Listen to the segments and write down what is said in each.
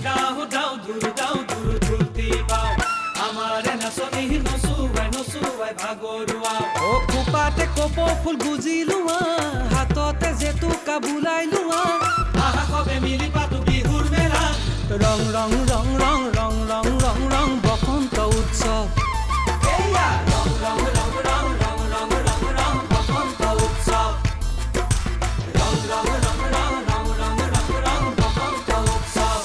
গাও দাও দূৰ ধুলতি পাও আমাৰে নাচনি নচুৱাই ভাগৰুৱা ও খোপাতে কপৌ ফুল গুজি লোৱা হাততে জেতুকা বুলাই লোৱা আহা কবে মিলি পাতো বিহুৰ মেলা ৰং ৰং ৰং ৰং ৰং ৰং ৰং ৰং বসন্ত উৎসৱ এয়া ৰং ৰং ৰং ৰং ৰং ৰং ৰং ৰং বসন্ত উৎসৱ ৰং ৰং ৰং ৰং ৰং ৰং ৰং ৰং বসন্ত উৎসৱ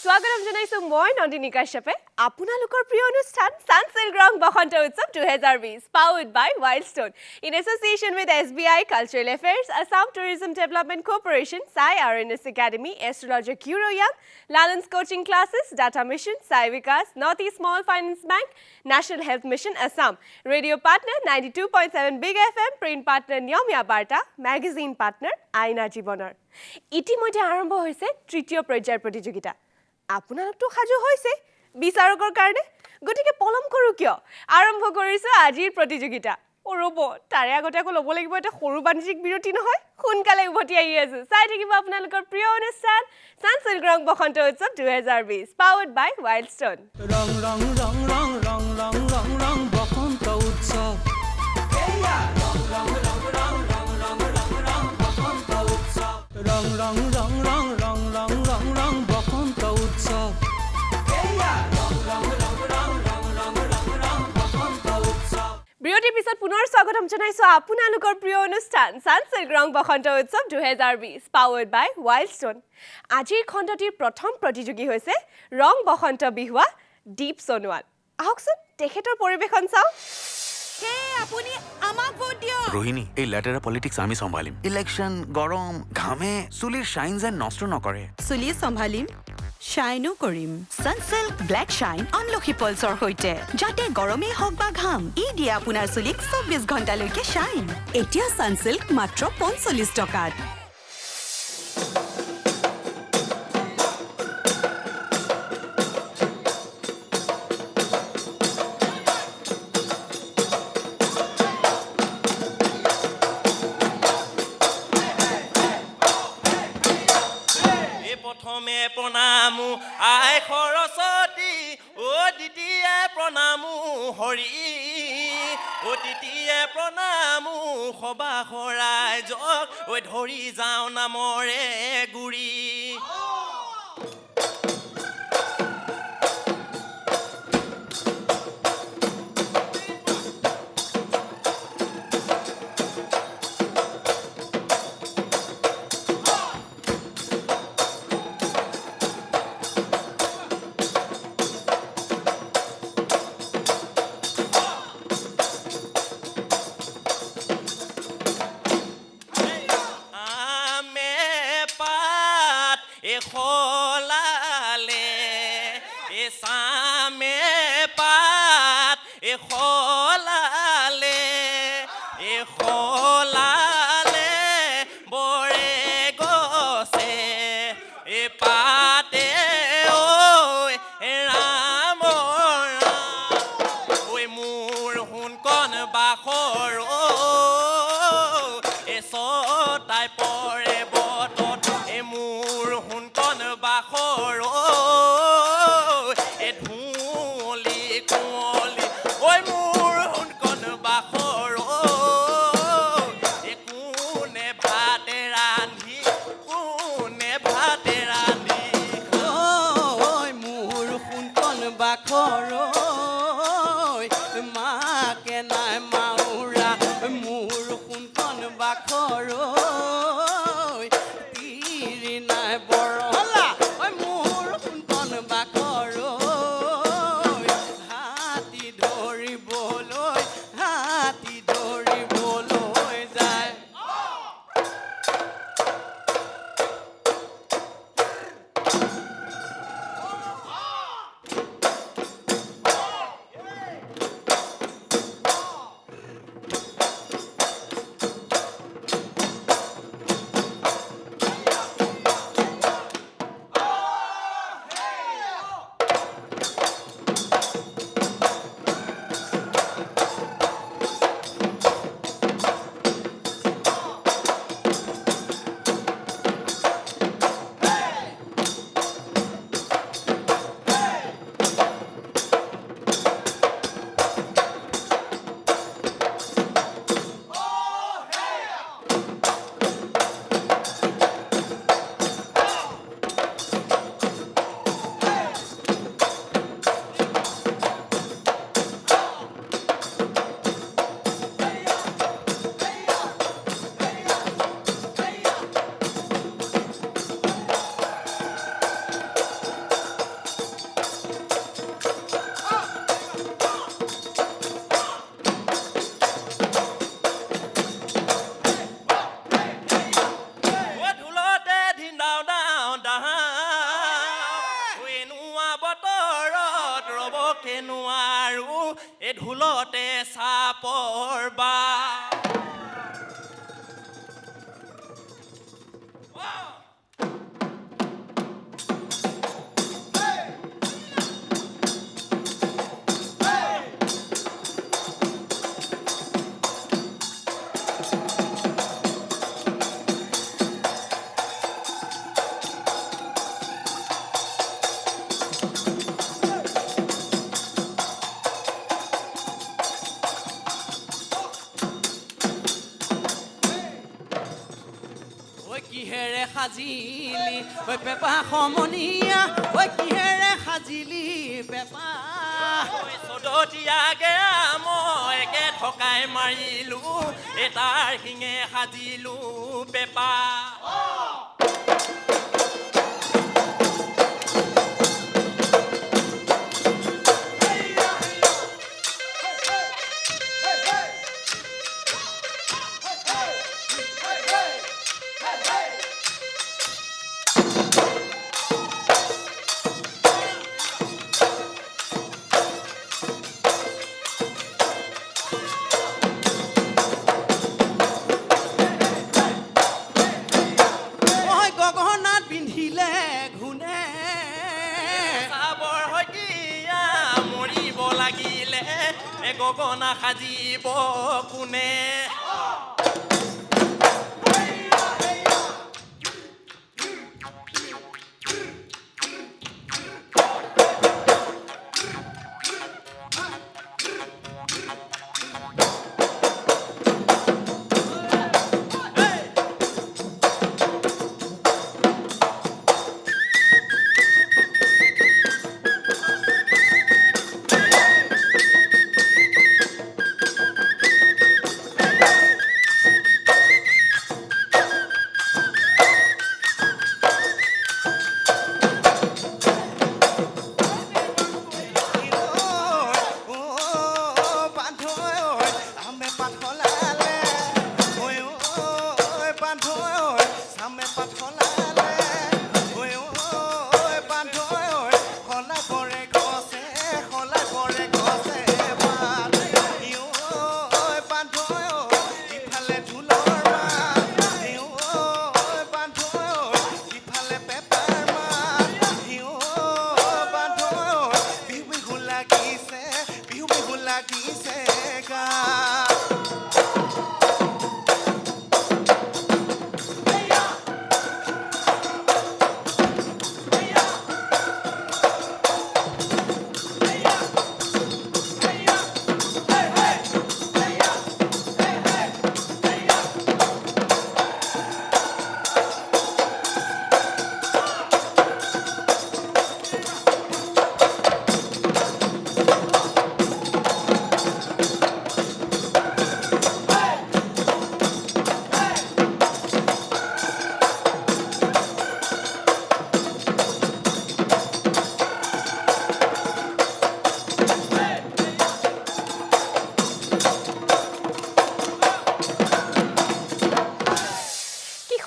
স্বাগতম জনাইছো মই নন্দিনী কাশ্যপে আপোনালোকৰ প্ৰিয় অনুষ্ঠান সানসিল্ক ৰং বসন্ত উৎসৱ 2020 powered by Wildstone in association with SBI Cultural Affairs, Assam Tourism Development Corporation, Sai RNS Academy, Astrologer Curo Young, Lalans Coaching Classes, Data Mission, Sai Vikas, Northeast Small Finance Bank, National Health Mission, Assam, Radio Partner 92.7 Big FM, Print Partner Nyomya Barta, Magazine Partner Aina Jibonar. ইতিমধ্যে আৰম্ভ হৈছে তৃতীয় পৰ্যায়ৰ প্ৰতিযোগিতা আপোনালোকটো সাজু হৈছে বিচাৰকৰ কাৰণে গতিকে পলম কৰো কিয় আৰম্ভ কৰিছো আজিৰ প্ৰতিযোগিতা ৰব তাৰে আগতে আকৌ ল'ব লাগিব এটা সৰু বাণিজ্যিক বিৰতি নহয় সোনকালে উভতি আহি আছো চাই থাকিব আপোনালোকৰ প্ৰিয় অনুষ্ঠান সানসিল্ক ৰং বসন্ত উৎসৱ 2020 powered by Wildstone ৰং ৰং ৰং ৰং ৰং ৰং ৰং ৰং বসন্ত উৎসৱ এয়া ৰং ৰং ৰং ৰং ৰং ৰং ৰং ৰং বসন্ত উৎসৱ ৰং ৰং ৰং ৰং ৰং ৰং ৰং ৰং বসন্ত উৎসৱ এয়া ৰং ৰং ৰং ৰং ৰং ৰং ৰং ৰং বসন্ত উৎসৱ বিৰতিৰ পিছত পুনৰ স্বাগতম জনাইছো আপোনালোকৰ প্ৰিয় অনুষ্ঠান সানসিল্ক ৰং বসন্ত উৎসৱ 2020 powered by Wildstone আজিৰ খণ্ডটিৰ প্ৰথম প্ৰতিযোগী হৈছে ৰং বসন্ত বিহুৱা দীপ সোণোৱাল আহকচোন তেখেতৰ পৰিৱেশন চাও হে আপুনি আমাক ভোট দিয়ক রোহিণী এই লেটারা পলিটিক্স আমি সম্ভালিম ইলেকশন গরম ঘামে চুলির শাইন যেন নষ্ট নকৰে চুলি সম্ভালিম শাইনো কৰিম সানসিল্ক ব্লেক শাইন আমলখি পলছৰ সৈতে যাতে গৰমেই হওক বা ঘাম ই দিয়ে আপোনাৰ চুলিক 24 ঘণ্টালৈকে শাইন এতিয়া সানসিল্ক মাত্ৰ 45 টকাত প্ৰথমে প্ৰণামো আই সৰস্বতী ও দ্বিতীয়ে প্ৰণামো হৰি ও তৃতীয়ে প্ৰণামো সবাহ ৰাইজক ঐ ধৰি যাওঁ নামৰে গুৰি খলালে এ সামে পাত এ খলালে বৰে গছে এ পাতে ঐ ৰাম ঐ মোৰ হুন কন বাখৰ এ ছটাই পৰে বতত এ মোৰ হুন কন বাখৰ এ ধুঁৱলি কুঁৱলি ঐ মোৰ হুন কন বাখৰ এ কোনে ভাতে ৰান্ধি ঐ মোৰ সোণকণ বাখৰ মাকে নাই মাউৰা মোৰ সোণকণ বাখৰ তিৰি নাই বৰহলা মোৰ সোণকণ বাখৰ হাতী ধৰিবলৈ যায় এই ঢোলতে চাপৰ বা কিহেৰে সাজিলি ঐ পেপা সমনীয়া ঐ কিহেৰে সাজিলি পেপা চদতীয়াকে মই একে ঠকাই মাৰিলো এটাৰ শিঙে সাজিলো পেপা গগনা সাজিব কোনে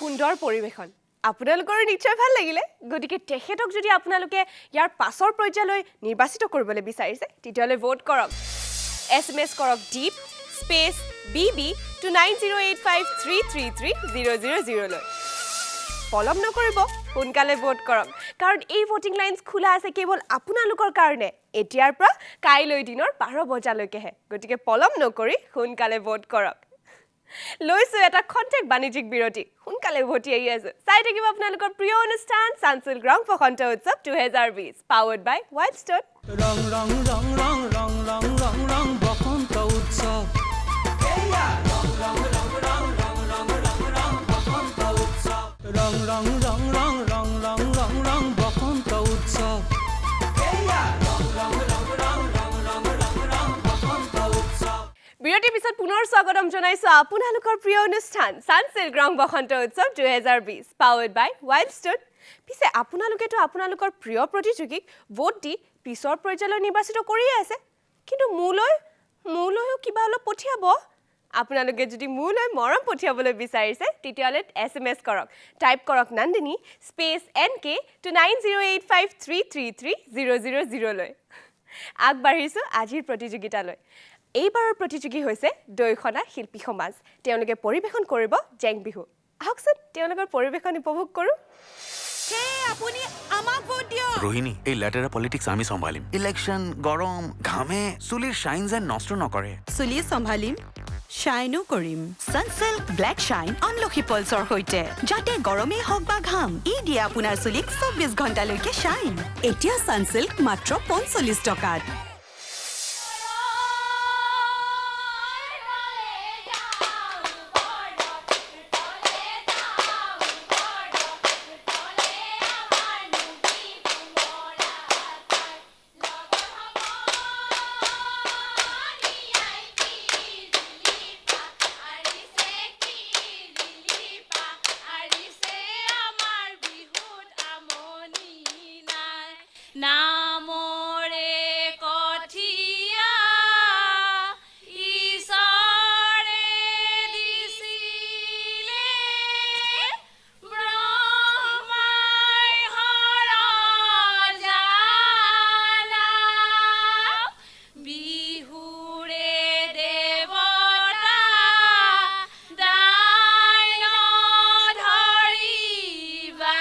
সুন্দৰ পৰিৱেশন আপোনালোকৰ নিশ্চয় ভাল লাগিলে গতিকে তেখেতক যদি আপোনালোকে ইয়াৰ পাছৰ পৰ্যায়লৈ নিৰ্বাচিত কৰিবলৈ বিচাৰিছে তেতিয়ালৈ ভোট কৰক এছএমএছ কৰক ডিপ স্পেচ বিবি টু 9085333000 লৈ পলম নকৰিব সোনকালে ভোট কৰক কাৰণ এই ভোটিং লাইনছ খোলা আছে কেৱল আপোনালোকৰ কাৰণে এতিয়াৰ পৰা কাইলৈ দিনৰ 12 বজালৈকেহে গতিকে পলম নকৰি সোনকালে ভোট কৰক লৈছো এটা কণ্টেক্ট বাণিজ্যিক বিৰতি সোনকালে ভোটি আহি আছে চাই থাকিব আপোনালোকৰ প্ৰিয় অনুষ্ঠান সানচিল্ক ৰং বসন্ত উৎসৱ 2020 পাৱাৰ্ড বাই ৱাইল্ডষ্টন ৰং ৰং ৰং ৰং ৰং ৰং ৰং ৰং বসন্ত উৎসৱ ৰং ৰং ৰং ৰং ৰং ৰং ৰং ৰং বসন্ত উৎসৱ বিৰতিৰ পিছত পুনৰ স্বাগতম জনাইছো আপোনালোকৰ প্ৰিয় অনুষ্ঠান সানচিল্ক ৰং বসন্ত উৎসৱ 2020 পাৱাৰ্ড বাই ৱাইল্ডষ্টন পিছে আপোনালোকেতো আপোনালোকৰ প্ৰিয় প্ৰতিযোগীক ভোট দি পিছৰ পৰ্যায়লৈ নিৰ্বাচিত কৰিয়ে আছে কিন্তু মোলৈও কিবা অলপ পঠিয়াব আপোনালোকে যদি মোলৈ মৰম পঠিয়াবলৈ বিচাৰিছে তেতিয়াহ'লে এছএমএছ কৰক টাইপ কৰক নন্দিনী স্পেচ NK টু 9085333000 লৈ আগবাঢ়িছোঁ আজিৰ প্ৰতিযোগিতালৈ এইবাৰৰ প্ৰতিযোগী হৈছে দৈখনা শিল্পী সমাজ তেওঁলোকে পৰিৱেশন কৰিব জেং বিহু আহকচোন তেওঁলোকৰ পৰিৱেশন উপভোগ কৰোঁ আপুনি আমাক ভোট দিয়ক ৰোহিণী এই লেটেৰা পলিটিক্স আমি চম্ভালিম ইলেকশ্যন গৰম ঘামে চুলিৰ শ্বাইন যেন নষ্ট নকৰে চুলি চম্ভালিম শ্বাইনো কৰিম সানসিল্ক ব্লেক শ্বাইন আমলখি পলছৰ সৈতে যাতে গৰমেই হওক বা ঘাম ই দিয়ে আপোনাৰ চুলিক 24 ঘণ্টালৈকে শ্বাইন এতিয়া সানসিল্ক মাত্ৰ 45 টকাত নামৰে কঠিয়া ঈশ্বৰে দিছিলে ব্ৰহ্মাই হৰজানা বিহুৰে দেৱতা দাইন ধৰিবা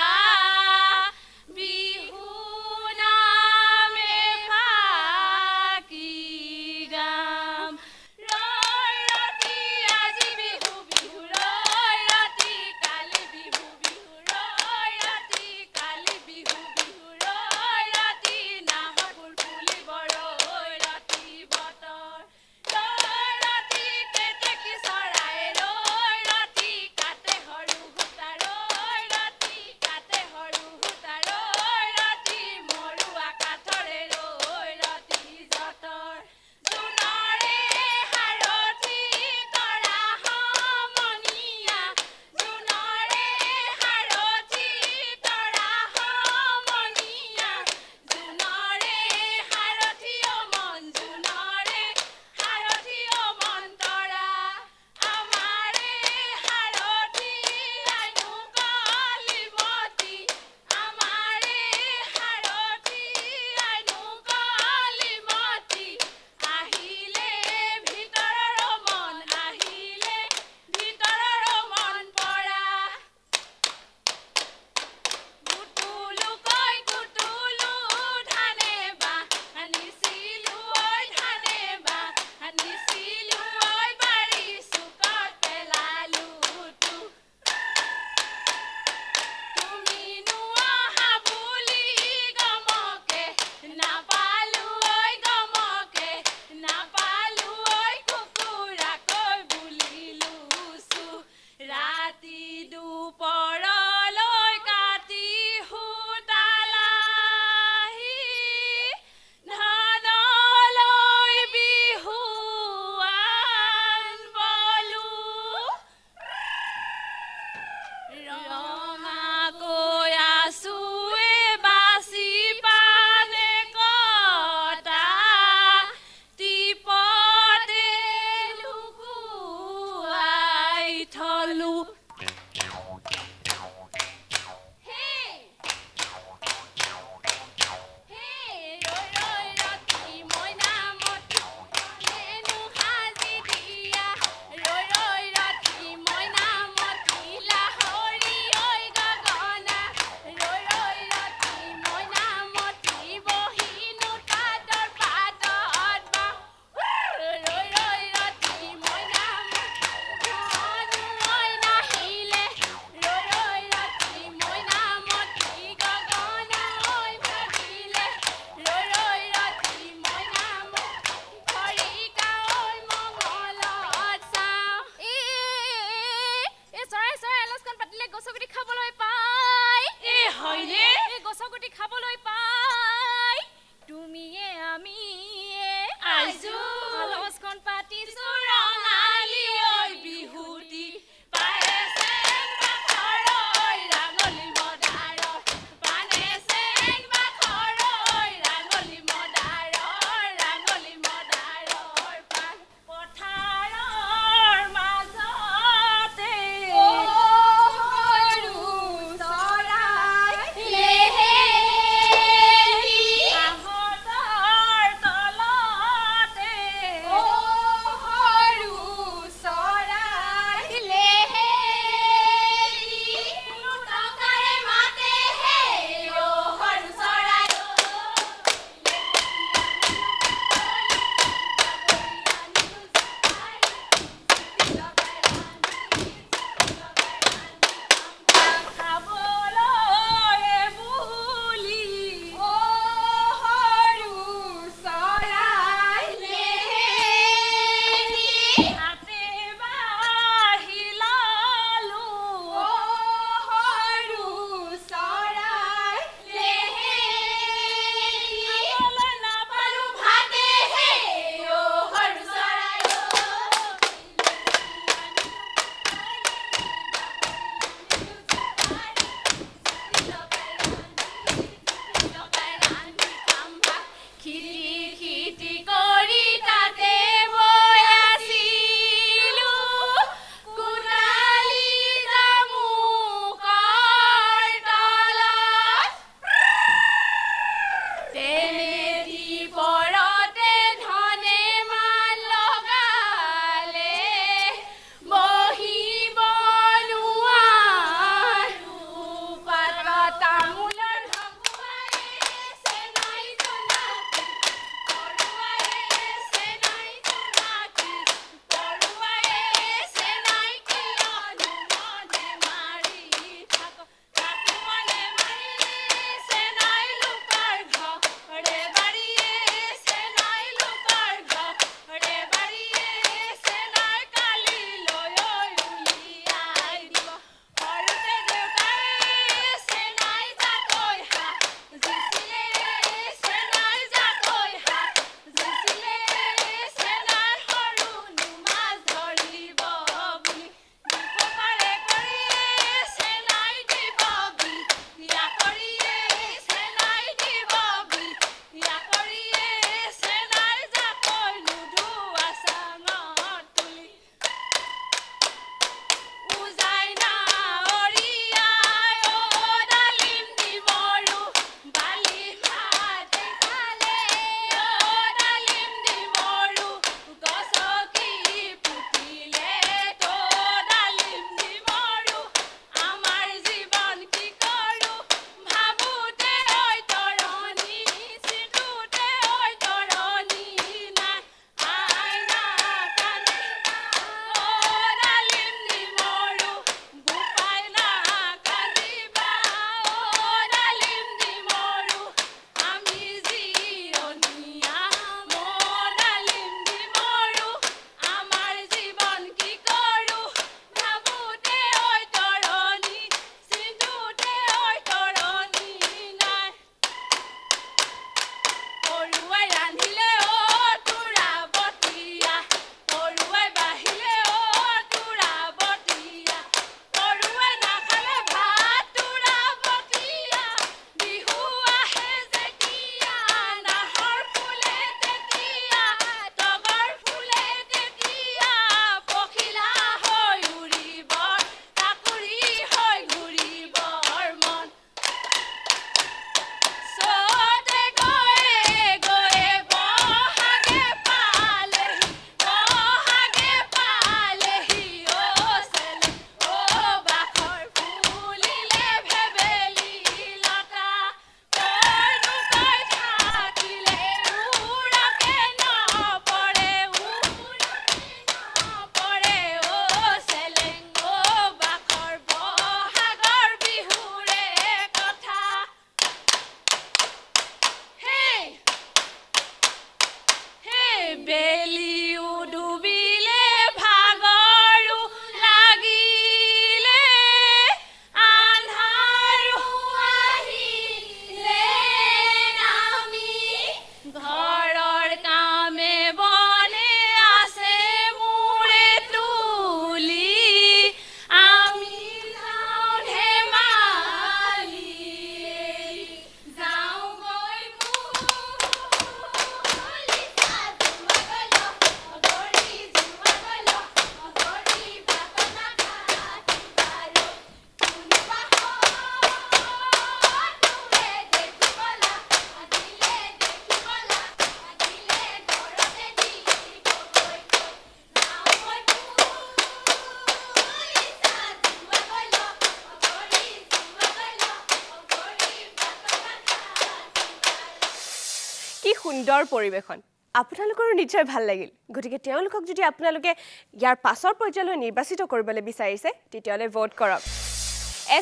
কি সুন্দৰ পৰিৱেশন আপোনালোকৰো নিশ্চয় ভাল লাগিল গতিকে তেওঁলোকক যদি আপোনালোকে ইয়াৰ পাছৰ পৰ্যায়লৈ নিৰ্বাচিত কৰিবলৈ বিচাৰিছে তেতিয়াহ'লে ভোট কৰক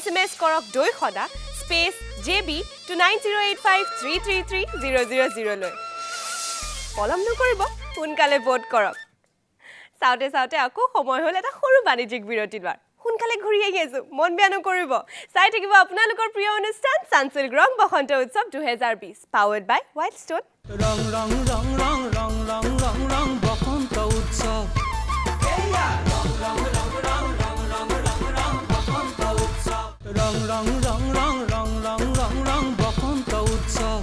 SMS কৰক দৈ সদা স্পেচ JB to 9085333000 লৈ পলম নকৰিব সোনকালে ভোট কৰক চাওঁতে চাওঁতে আকৌ সময় হ'ল এটা সৰু বাণিজ্যিক বিৰতি লোৱাৰ সোনকালে ঘূৰি আহি আছো মন বেয়া নকৰিব চাই থাকিব আপোনালোকৰ প্ৰিয় অনুষ্ঠান সানসিল্ক ৰং বসন্ত উৎসৱ 2020 powered by Wildstone ৰং ৰং ৰং ৰং ৰং ৰং ৰং ৰং বসন্ত উৎসৱ ৰং ৰং ৰং ৰং ৰং ৰং ৰং ৰং বসন্ত উৎসৱ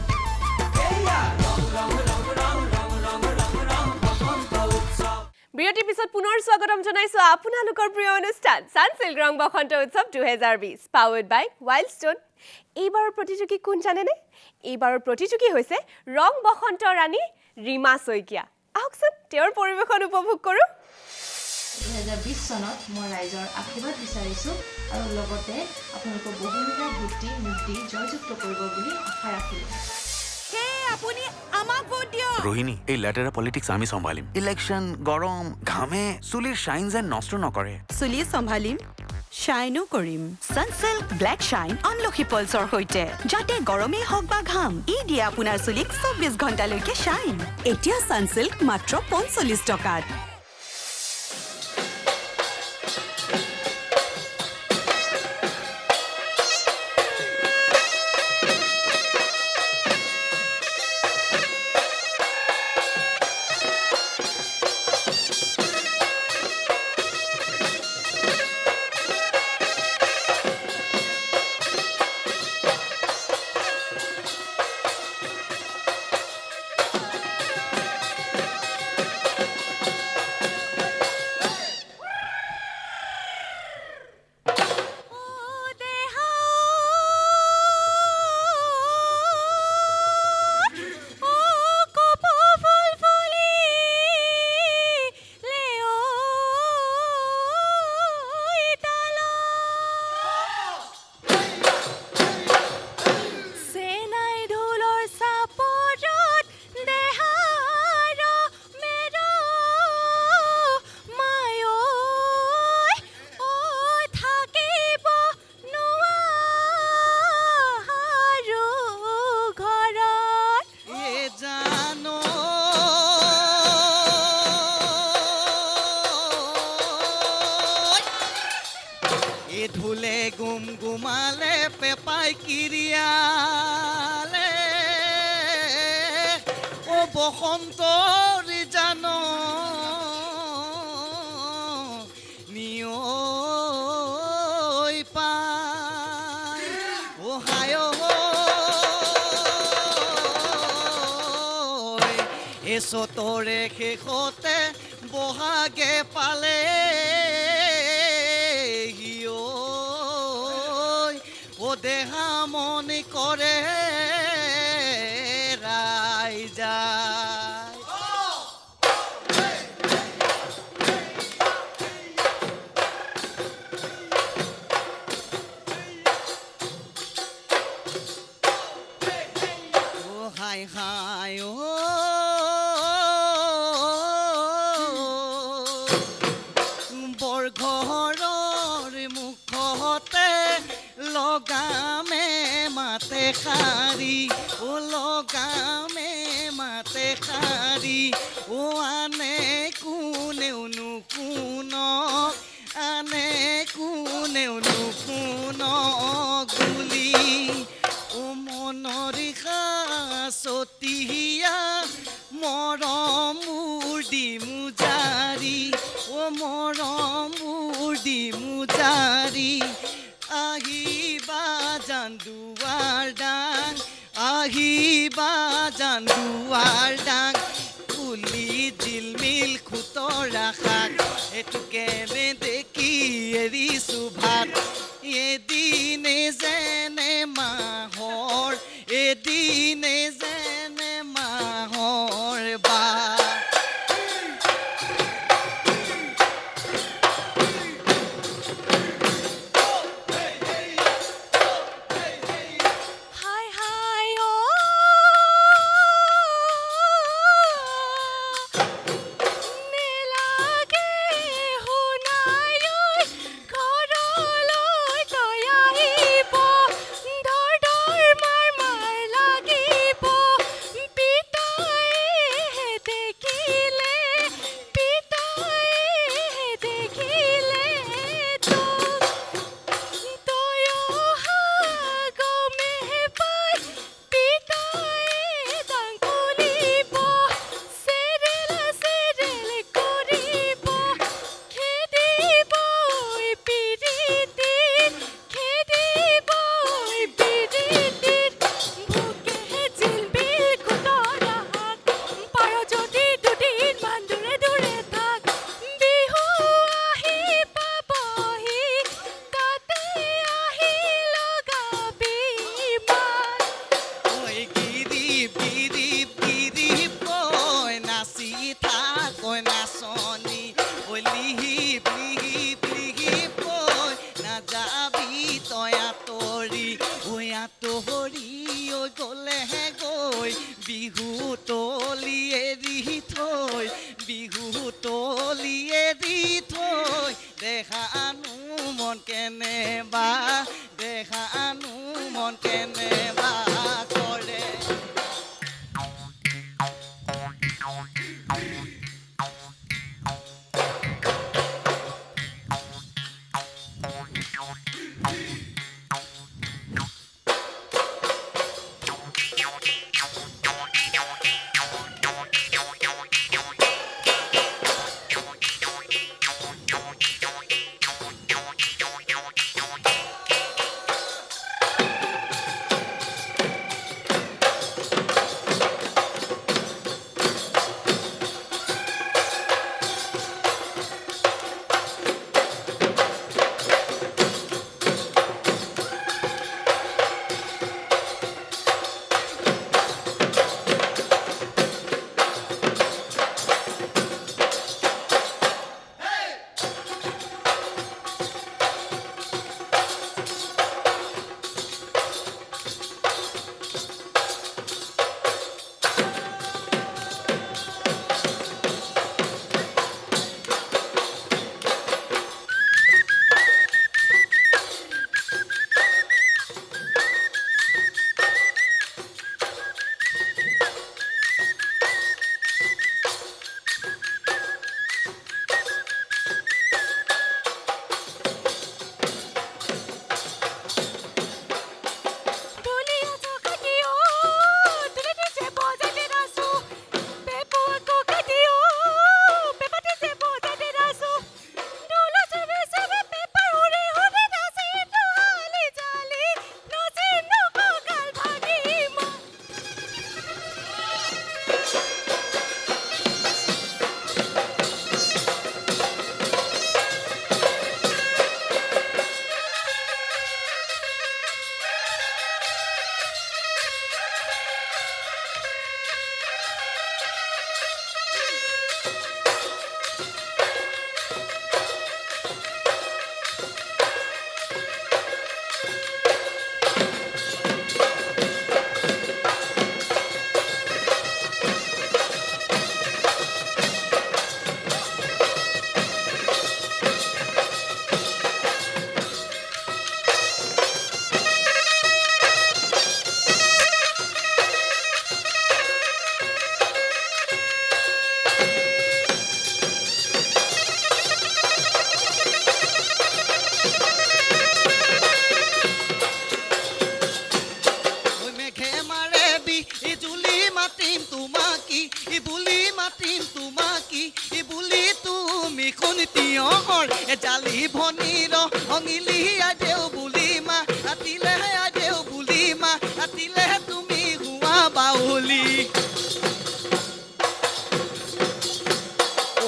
বিৰতিৰ পিছত পুনৰ স্বাগতম জনাইছো আপোনালোকৰ প্ৰিয় অনুষ্ঠান সানসিল্ক ৰং বসন্ত উৎসৱ 2020 powered by Wildstone এইবাৰৰ প্ৰতিযোগী কোন জানেনে এইবাৰৰ প্ৰতিযোগী হৈছে ৰং বসন্ত ৰাণী ৰীমা শইকীয়া আহকচোন তেওঁৰ পৰিৱেশন উপভোগ কৰোঁ 2020 চনত মই ৰাইজৰ আশীৰ্বাদ বিচাৰিছোঁ আৰু লগতে আপোনালোকৰ বহুমূলীয়া বুদ্ধি মুক্তি জয়যুক্ত কৰিব বুলি আশা ৰাখিলোঁ আপুনি আমাক ভোট দিয়ক ৰোহিণী এই লেটেৰা পলিটিক্স আমি চম্ভালিম ইলেকশ্যন গৰম ঘামে চুলিৰ শাইন যেন নষ্ট নকৰে চুলি চম্ভালিম শ্বাইনো কৰিম সানসিল্ক ব্লেক শ্বাইন আমলখি পলছৰ সৈতে যাতে গৰমেই হওক বা ঘাম ই দিয়ে আপোনাৰ চুলিক 24 ঘণ্টালৈকে শ্বাইন এতিয়া সানসিল্ক মাত্ৰ 45 টকাত ধুলে গুম গুমালে পেপাই কিৰিয়ালে ও বসন্তৰ জানো নিয়ৈ পাই ও হায় এ চতৰে শেষতে বহাগে পালে দেহা মনি কৰে ৰাইজা ও হাই হাই ও বৰঘৰৰ মুখতে লগামে মাতে খাৰি ও লগামে মাতে খাৰি ও আনে কোনেও নুশুনক আনে কোনেও নুশুনক বুলি ও মনৰিষা চতিয়া মৰম উৰ্দি মুজাৰি ও মৰম উৰ্দি মুজাৰি আহিবা জান্দুৱাৰ ডাং আহিবা জান্দুৱাৰ ডাং কুলি জিলমিল খুতৰা শাক এটুকেৰে দেখি এৰিছো ভাত এদিনে যেনে মাহৰ এদিনে যেনে মাহৰ বা তয়া তৰি ওয়া তোহৰি ঐ গলেহে গৈ বিহু তলিয়ে দি থৈ বিহু তলিয়ে দি থৈ দেখানো মন কেনেবা দেখানো মন কেনেবা কৰে জালি ভনিৰ অঙিলি আজেও বুলি মা আতিলে আজেও বুলি মা আতিলে তুমি হুৱা বাউলি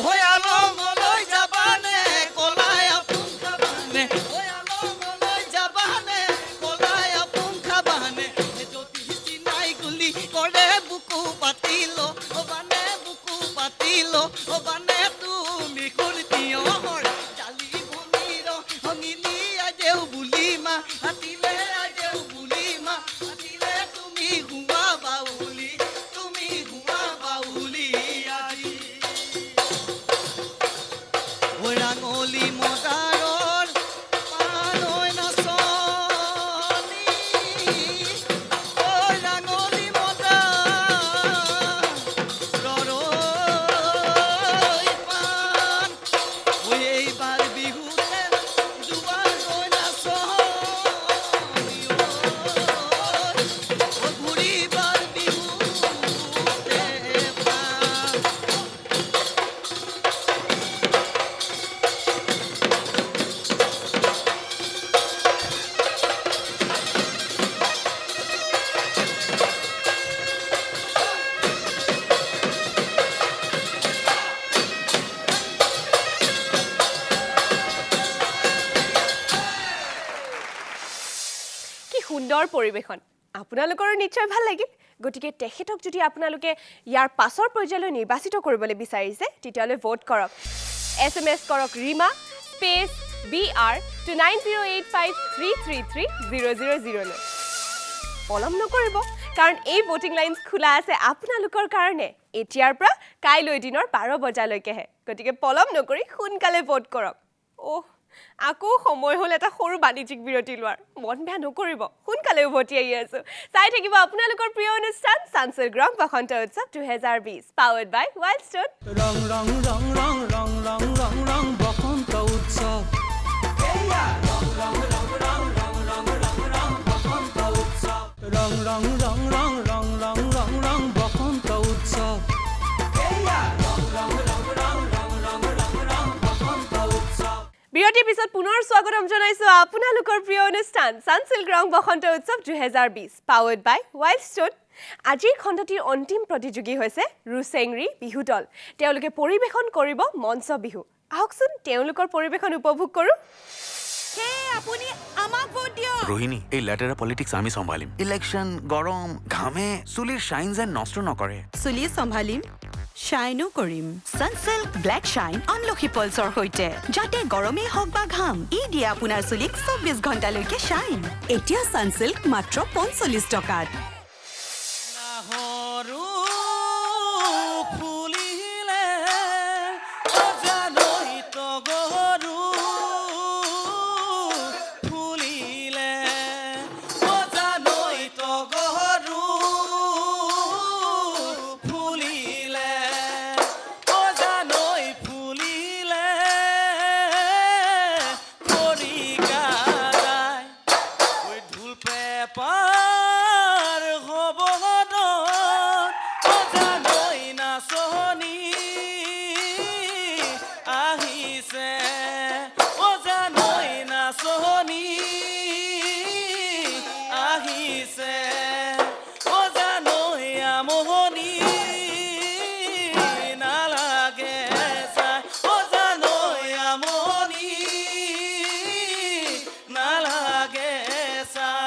ওই আলমলৈ যাবানে কলাই আপোন খাবানে ওই আলমলৈ যাবানে কলাই আপোন খাবানে যদি চিনাই গুলি কৰে বুকু পাতিলো ও বানে বুকু পাতিলো ও বানে তুমি কুৰ্তিয় জালি ভনিৰ অঙিলি আজেও বুলি মা আতিলে আজেও বুলি মা আতিলে তুমি হুৱা বাউলি আজি রাঙলি মদারর পানয় নাচনি ও রাঙলি মদারর পান ওই এইবার বিহুতে দুবার গয় নাচনি ও ঘুরিবার বিহুতে পান কি সুন্দৰ পৰিৱেশন আপোনালোকৰ নিশ্চয় ভাল লাগিল গতিকে তেখেতক যদি আপোনালোকে ইয়াৰ পাছৰ পৰ্যায়লৈ নিৰ্বাচিত কৰিবলৈ বিচাৰিছে তেতিয়ালৈ ভোট কৰক SMS কৰক ৰীমা স্পেচ BR to 9085333000 লৈ পলম নকৰিব কাৰণ এই ভোটিং লাইনছ খোলা আছে আপোনালোকৰ কাৰণে এতিয়াৰ পৰা কাইলৈ দিনৰ 12 বজালৈকেহে গতিকে পলম নকৰি সোনকালে ভোট কৰক ওহ আকৌ সময় হ'ল এটা সৰু বাণিজ্যিক বিৰতি লোৱাৰ মন বেয়া নকৰিব সোনকালে উভতি আহি আছো চাই থাকিব আপোনালোকৰ প্ৰিয় অনুষ্ঠান সানসিল্ক ৰং বসন্ত উৎসৱ 2020 পাৱাৰ্ড বাই ৱাইল্ডষ্টন ৰং ৰং ৰং ৰং ৰং ৰং ৰং ৰং বসন্ত উৎসৱ ৰং ৰং ৰং ৰং ৰং ৰং ৰং ৰং বসন্ত উৎসৱ বিৰতিৰ পিছত পুনৰ স্বাগতম জনাইছো আপোনালোকৰ প্ৰিয় অনুষ্ঠান সানসিল্ক ৰং বসন্ত উৎসৱ 2020 পাৱাৰ্ড বাই ৱাইল্ডষ্টন আজিৰ খণ্ডটিৰ অন্তিম প্ৰতিযোগী হৈছে ৰুচেংৰি বিহু দল তেওঁলোকে পৰিৱেশন কৰিব মঞ্চ বিহু আহকচোন তেওঁলোকৰ পৰিৱেশন উপভোগ কৰো হে আপুনি আমাক ভোট দিয়ক ৰোহিণী এই লেটেৰা পলিটিক্স আমি চম্ভালিম ইলেকশ্যন গৰম ঘামে চুলিৰ শাইন যেন নষ্ট নকৰে চুলি চম্ভালিম শ্বাইনো কৰিম সানসিল্ক ব্লেক শ্বাইন আমলখি পলছৰ সৈতে যাতে গৰমেই হওক বা ঘাম ই দিয়ে আপোনাৰ চুলিক 24 ঘণ্টালৈকে শ্বাইন এতিয়া সানসিল্ক মাত্ৰ 45 টকাত নাহৰু ফুলিলে অজানৈ তগৰু ফুলিলে অজানৈ তগৰু ফুলিলে অজানৈ ফুলিলে খৰিকা যায় ঐ ঢোল পেপাৰ হ'ব অজানৈ নাচনি আহিছে অজানৈ নাচনি আহিছে অজানৈ আমনি নালাগে চাই অজানৈ আমনি নালাগে চাই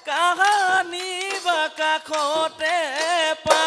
কাহানি বা কাষতে পা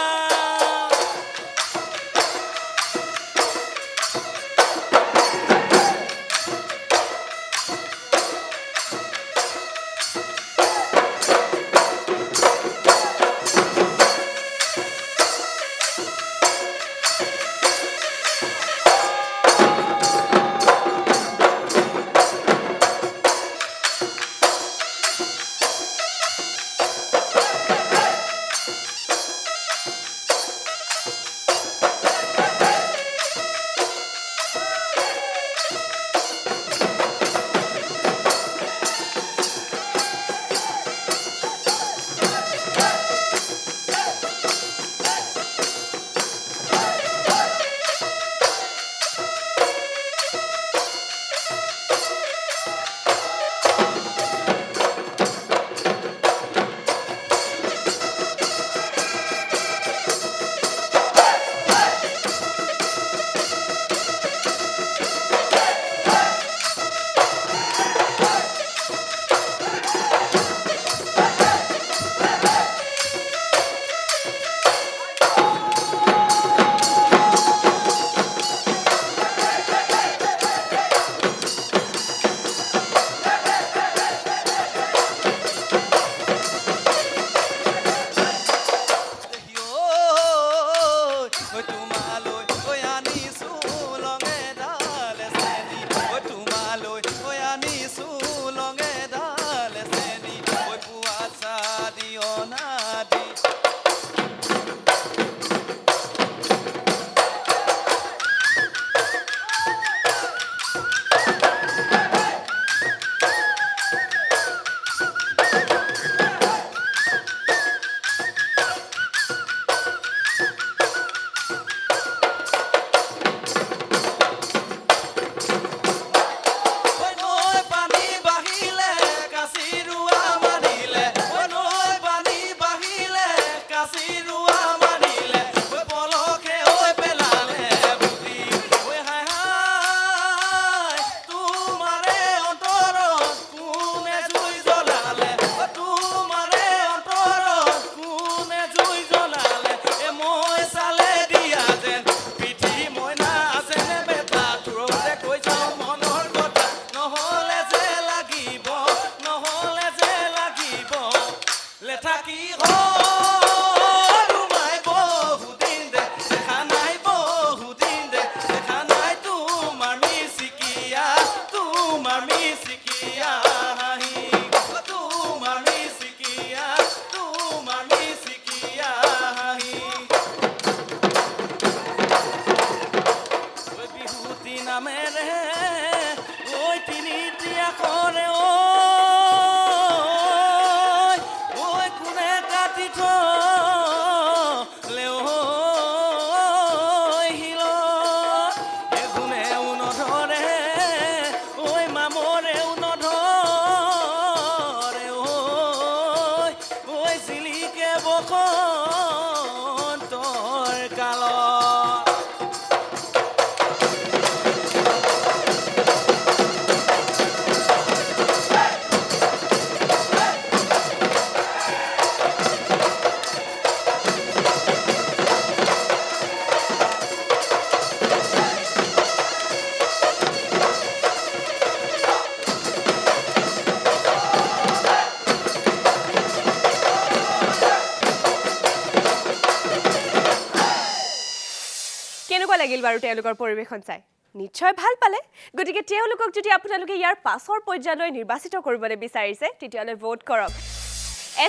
কেনেকুৱা লাগিল বাৰু তেওঁলোকৰ পৰিৱেশন চাই নিশ্চয় ভাল পালে গতিকে তেওঁলোকক যদি আপোনালোকে ইয়াৰ পাছৰ পৰ্যায়লৈ নিৰ্বাচিত কৰিবলৈ বিচাৰিছে তেতিয়ালৈ ভোট কৰক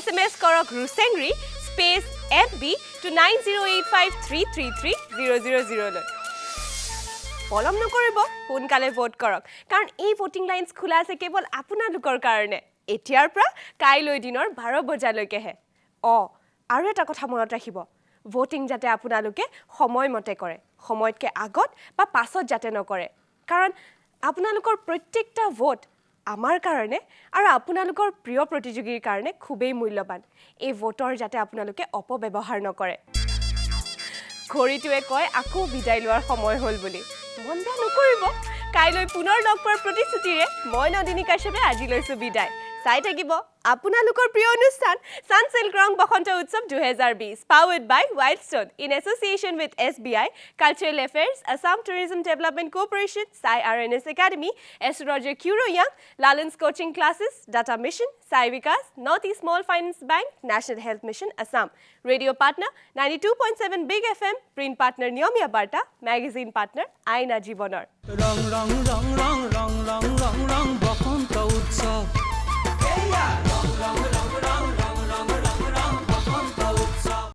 SMS কৰক ৰুচেংৰি স্পেচ FB to 9085333000 লৈ পলম নকৰিব সোনকালে ভোট কৰক কাৰণ এই ভোটিং লাইনছ খোলা আছে কেৱল আপোনালোকৰ কাৰণে এতিয়াৰ পৰা কাইলৈ দিনৰ 12 বজালৈকেহে আৰু এটা কথা মনত ৰাখিব ভোটিং যাতে আপোনালোকে সময়মতে কৰে সময়তকৈ আগত বা পাছত যাতে নকৰে কাৰণ আপোনালোকৰ প্ৰত্যেকটা ভোট আমাৰ কাৰণে আৰু আপোনালোকৰ প্ৰিয় প্ৰতিযোগীৰ কাৰণে খুবেই মূল্যৱান এই ভোটৰ যাতে আপোনালোকে অপব্যৱহাৰ নকৰে ঘড়ীটোৱে কয় আকৌ বিদায় লোৱাৰ সময় হ'ল বুলি মন বেয়া নকৰিব কাইলৈ পুনৰ লগ পোৱাৰ প্ৰতিশ্ৰুতিৰে মই নন্দিনী কাশ্যপে আজি লৈছো বিদায় চাই থাকিব আপোনালোকৰ প্ৰিয় অনুষ্ঠান সানসিল্ক ৰং বসন্ত উৎসৱ 2020 powered by Wildstone in association with SBI Cultural Affairs Assam Tourism Development Corporation Sai RNS Academy Astrologer Curo Young Lalans Coaching Classes Data Mission Sai Vikas Northeast Small Finance Bank National Health Mission Assam Radio Partner 92.7 Big FM Print Partner Niyomia Barta Magazine Partner Aina Jibonar ৰং ৰং ৰং ৰং ৰং ৰং ৰং ৰং বসন্ত উৎসৱ Rang, rang, rang, rang.